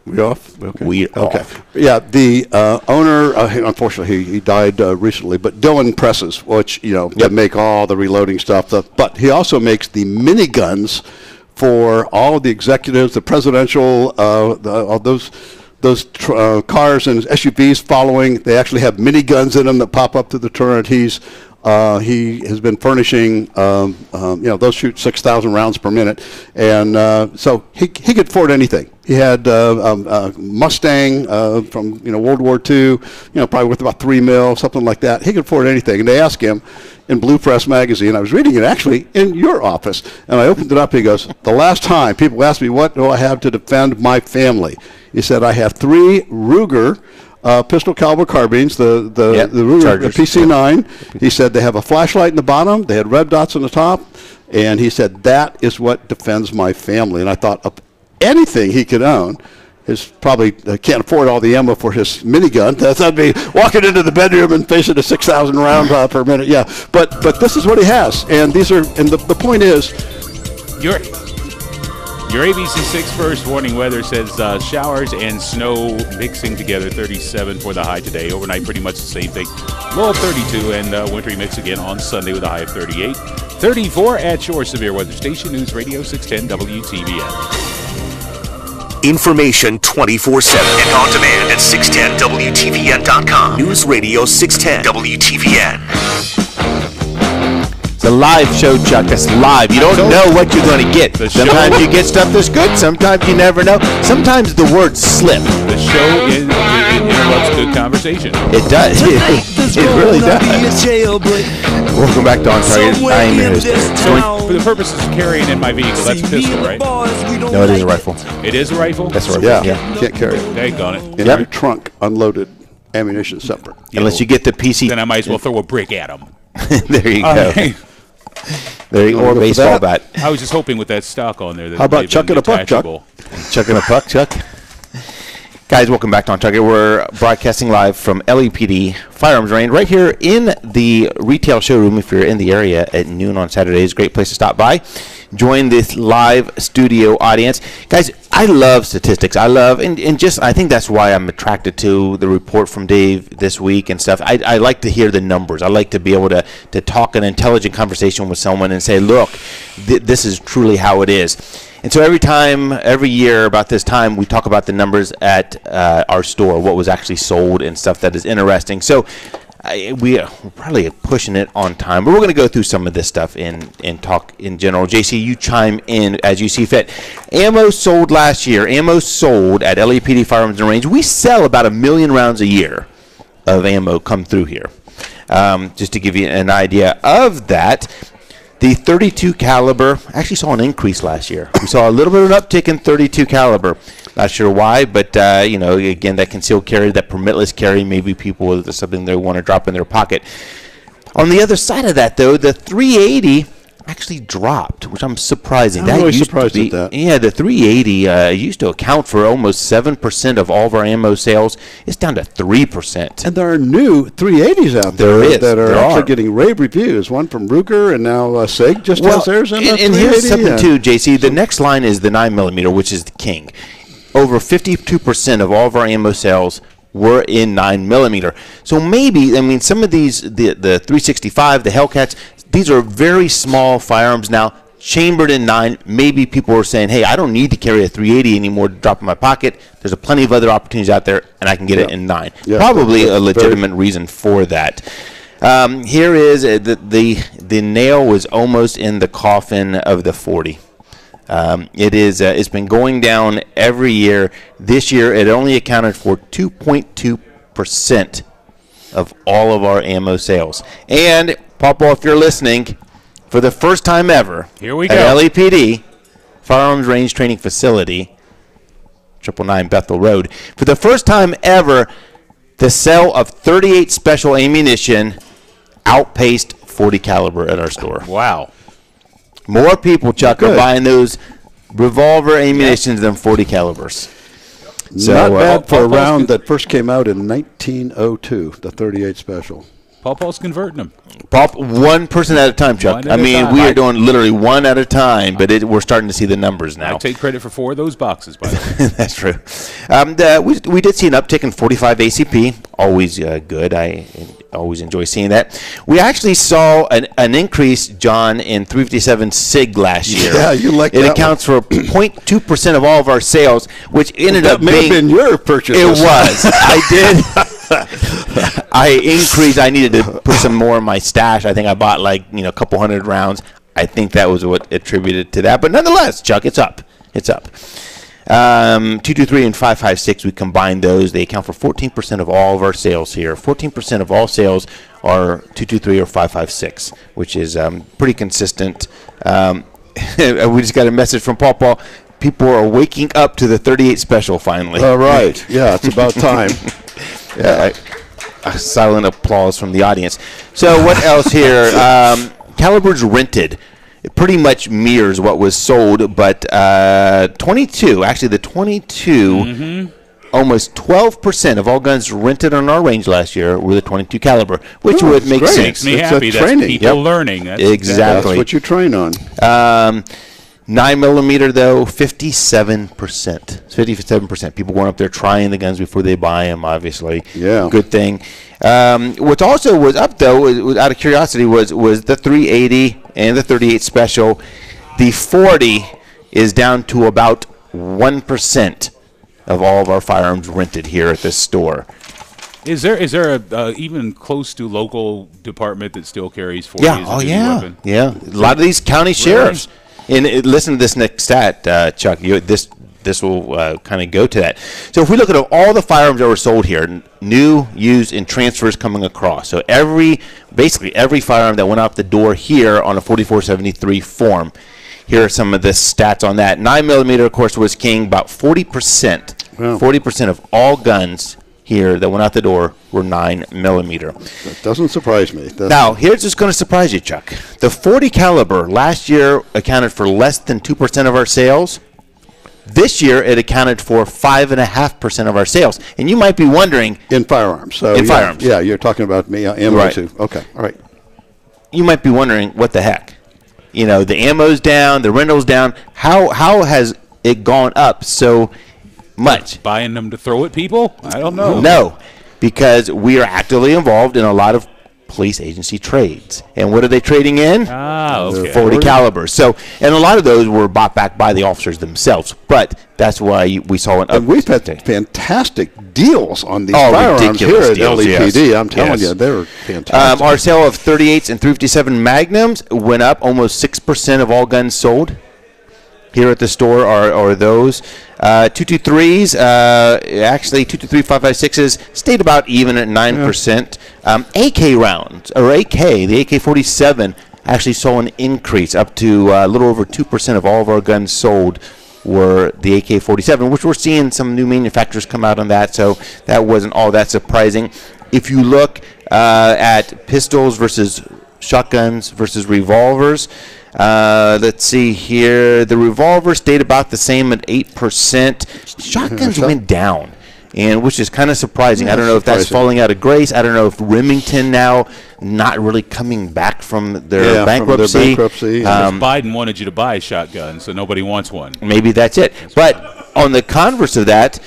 We off? Okay. We off. Yeah, the owner, unfortunately, he died recently, but Dillon Presses, which, they make all the reloading stuff. But he also makes the miniguns for all of the executives, the presidential, all those cars and SUVs following. They actually have miniguns in them that pop up to the turret. He has been furnishing, those shoot 6,000 rounds per minute, and so he could afford anything. He had a Mustang from World War II, probably worth about $3 million, something like that. He could afford anything. And they asked him, in Blue Press magazine. I was reading it actually in your office, and I opened it up. He goes, the last time people asked me, what do I have to defend my family? He said, I have 3 Ruger pistol caliber carbines, the Ruger Chargers. the PC-9. He said they have a flashlight in the bottom. They had red dots on the top. And he said, that is what defends my family. And I thought, of anything he could own, his probably can't afford all the ammo for his minigun. That'd be walking into the bedroom and facing a 6,000 round per minute. Yeah, but this is what he has, and these are. And the point is, your ABC6 first warning weather says showers and snow mixing together. 37 for the high today. Overnight, pretty much the same thing. Low of 32, and wintry mix again on Sunday with a high of 38. 34 at Shore Severe Weather Station. News Radio 610 WTVN. Information 24/7 and on demand at 610WTVN.com. News Radio 610 WTVN. It's a live show, Chuck. It's live. You don't know what you're going to get. Sometimes you get stuff that's good. Sometimes you never know. Sometimes the words slip. The show interrupts good conversation. It does. It really does. Welcome back to OnTarget. I am your host. So for the purposes of carrying in my vehicle, that's a pistol, right? No, it is a rifle. It is a rifle? That's a rifle. Yeah. You can't carry it. Daggone it. In your trunk, unloaded ammunition separate. Unless you get the PC. Then I might as well throw a brick at them. There you go. There you go. Or a baseball bat. I was just hoping with that stock on there. That how about chucking a puck, Chuck? Chucking a puck, Chuck? Guys, welcome back to OnTarget. We're broadcasting live from LEPD Firearms Range right here in the retail showroom. If you're in the area at noon on Saturdays, great place to stop by. Join this live studio audience. Guys, I love statistics. I think that's why I'm attracted to the report from Dave this week and stuff. I like to hear the numbers. I like to be able to talk an intelligent conversation with someone and say, look, this is truly how it is. And so every year about this time, we talk about the numbers at our store, what was actually sold and stuff that is interesting. So we're probably pushing it on time, but we're going to go through some of this stuff and talk in general. JC, you chime in as you see fit. Ammo sold last year. Ammo sold at LEPD Firearms and Range. We sell about 1 million rounds a year of ammo come through here. Just to give you an idea of that, the 32 caliber actually saw an increase last year. We saw a little bit of an uptick in 32 caliber. Not sure why, but again, that concealed carry, that permitless carry, maybe people with something they want to drop in their pocket. On the other side of that, though, the 380 actually dropped, which I'm surprising. I'm really surprised at that. Yeah, the 380 used to account for almost 7% of all of our ammo sales. It's down to 3%. And there are new 380s out there that are actually getting rave reviews. One from Ruger, and now SIG just has theirs in and here's something too, JC. The next line is the 9mm, which is the king. Over 52% of all of our ammo sales were in 9mm. So maybe, some of these, the 365, the Hellcats, these are very small firearms now, chambered in 9. Maybe people are saying, hey, I don't need to carry a 380 anymore to drop in my pocket. There's plenty of other opportunities out there, and I can get it in 9. Yeah, probably a legitimate reason for that. Here is the nail was almost in the coffin of the 40. It's been going down every year. This year, it only accounted for 2.2% of all of our ammo sales. And Papa, if you're listening, for the first time ever, here we go. At LEPD Firearms Range Training Facility, 999 Bethel Road, for the first time ever, the sale of 38 special ammunition outpaced 40 caliber at our store. Wow. More people, Chuck, are buying those revolver ammunitions than 40 calibers. So, not bad for a round that first came out in 1902, the 38 special. Paul's converting them. One person at a time, Chuck. We are doing literally one at a time, but we're starting to see the numbers now. I take credit for 4 of those boxes, by the way. That's true. We did see an uptick in 45 ACP. Always good. I always enjoy seeing that. We actually saw an increase, John, in 357 SIG last year. Yeah, you like that. It accounts for 0.2% of all of our sales, which ended up being... That may have been your purchase. It was. I did. I increased. I needed to put some more in my stash. I think I bought a couple hundred rounds. I think that was what attributed to that. But nonetheless, Chuck, it's up. It's up. 223 and 556, we combine those. They account for 14% of all of our sales here. 14% of all sales are 223 or 556, which is pretty consistent. We just got a message from Paul. People are waking up to the 38 special finally. All right. Yeah, it's about time. A silent applause from the audience. So what else here? Calibers rented. It pretty much mirrors what was sold, but 22, actually the 22, almost 12% of all guns rented on our range last year were the 22 caliber, which would make sense. Makes me happy. That's people learning. That's exactly. That's what you train on. 9mm though, 57%. 57%. People going up there trying the guns before they buy them, obviously. Yeah. Good thing. What also was up though, out of curiosity, was the 380 and the 38 special. The 40 is down to about 1% of all of our firearms rented here at this store. Is there a even close to local department that still carries 40 Yeah. as a Oh duty yeah. weapon? Yeah. A lot of these county sheriffs. And listen to this next stat, Chuck. This will kind of go to that. So if we look at all the firearms that were sold here, new, used, and transfers coming across. So basically every firearm that went out the door here on a 4473 form. Here are some of the stats on that. 9mm, of course, was king. About 40%. Wow. 40% of all guns here that went out the door were 9mm. That doesn't surprise me. Now, here's what's going to surprise you, Chuck. The 40 caliber last year accounted for less than 2% of our sales. This year, it accounted for 5.5% of our sales. And you might be wondering... In firearms. Firearms. Yeah, you're talking about ammo right. too. Okay, all right. You might be wondering, what the heck? You know, the ammo's down, the rental's down. How has it gone up so much? Buying them to throw at people? I don't know. No, because we are actively involved in a lot of police agency trades. And what are they trading in? Okay. 40 calibers. So, and a lot of those were bought back by the officers themselves. But that's why we saw an uptick. And we've had fantastic deals on these firearms here at LEPD. Yes. I'm telling you, they're fantastic. Our sale of 38s and 357 Magnums went up almost 6% of all guns sold here at the store are those. 223s, actually 223 556s stayed about even at 9%. AK rounds, or AK, the AK-47 actually saw an increase up to a little over 2% of all of our guns sold were the AK-47, which we're seeing some new manufacturers come out on that, so that wasn't all that surprising. If you look at pistols versus shotguns versus revolvers, let's see here. The revolver stayed about the same at 8%. Shotguns went down, and which is kind of surprising. I don't know if that's falling out of grace. I don't know if Remington now not really coming back from their bankruptcy. Biden wanted you to buy a shotgun, so nobody wants one. Maybe that's it. But on the converse of that,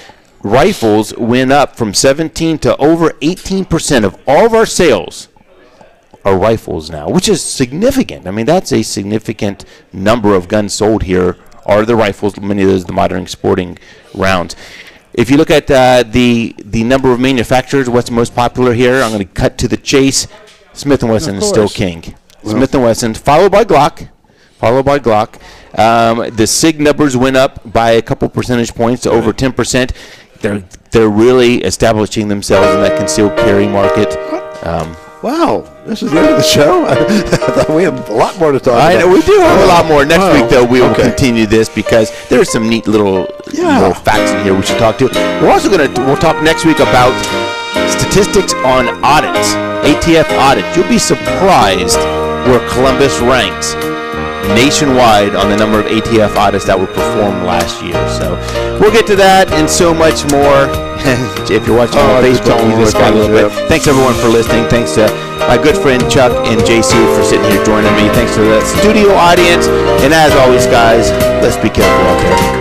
rifles went up from 17 to over 18% of all of our sales are rifles now, which is significant. I mean, that's a significant number of guns sold here are the rifles, many of those the modern sporting rounds. If you look at the number of manufacturers, what's most popular here, I'm going to cut to the chase. Smith & Wesson is still king. Well, Smith & Wesson, followed by Glock. The SIG numbers went up by a couple percentage points to over 10%. They're really establishing themselves in that concealed carry market. Wow, this is the end of the show? I thought we had a lot more to talk about. We do have a lot more. Next week, though, we will continue this because there are some neat little facts in here we should talk to. We're also we'll talk next week about statistics on audits, ATF audits. You'll be surprised where Columbus ranks nationwide on the number of ATF audits that were performed last year. So we'll get to that and so much more. If you're watching on Facebook, we just got a little bit. Thanks everyone for listening. Thanks to my good friend Chuck and JC for sitting here joining me. Thanks to the studio audience. And as always, guys, let's be careful out there.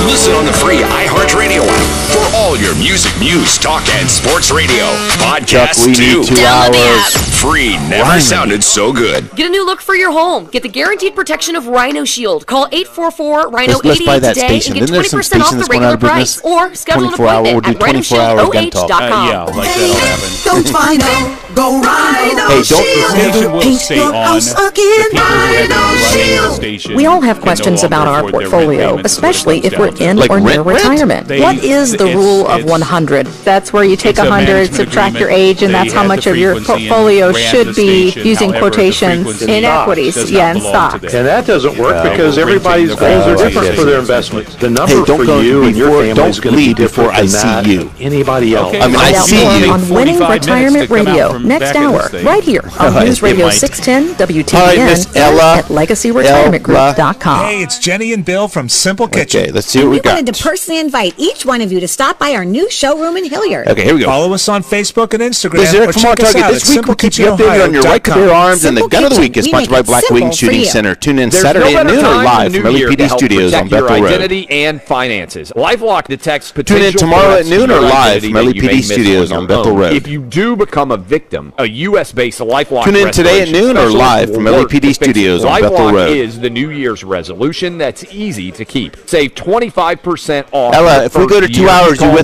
Listen on the free iHeartRadio app for all your music, news, talk, and sports radio. Podcast Chuck, we need 2 hours. Free never sounded so good. Get a new look for your home. Get the guaranteed protection of Rhino Shield. Call 844-RHINO-88 let's buy that today station. and get 20% off the regular price. Or schedule an appointment at rhinoshieldOH.com. Yeah, like that'll happen. Don't Rhino. Go Rhino Hey, don't The station will stay on. The people who have been running the station. We all have questions about our portfolio, especially if we're in or near retirement. What is the rule of 100? That's where you take 100, subtract your age, and that's how much of your portfolio should be, using quotations, in equities, and stocks. And that doesn't work because everybody's goals are different for their investments. The number don't for go you and your family don't is going to be leave different before I than see that you. of anybody else. I mean, I see you. On Winning Retirement Radio, next hour, right here on News Radio 610 WTVN at LegacyRetirementGroup.com. Hey, it's Jenny and Bill from Simple Kitchen. Okay, let's see what we got. wanted to personally invite each one of you to stop by our new showroom in Hilliard. Okay, here we go. Follow us on Facebook and Instagram. This is Eric from OnTarget. This week we'll keep you updated on your right career arms, and the gun of the week is sponsored by Black Wing Shooting Center. Tune in Saturday at noon or live from LAPD Studios on Bethel Road. Identity and finances. LifeLock detects potential. Tune in tomorrow at noon or live from LAPD Studios on Bethel Road. If you do become a victim, a U.S.-based LifeLock. Tune in today at noon or live from LAPD Studios on Bethel Road. LifeLock is the New Year's resolution that's easy to keep. Save 25% off. Ella, if we go to 2 hours, you with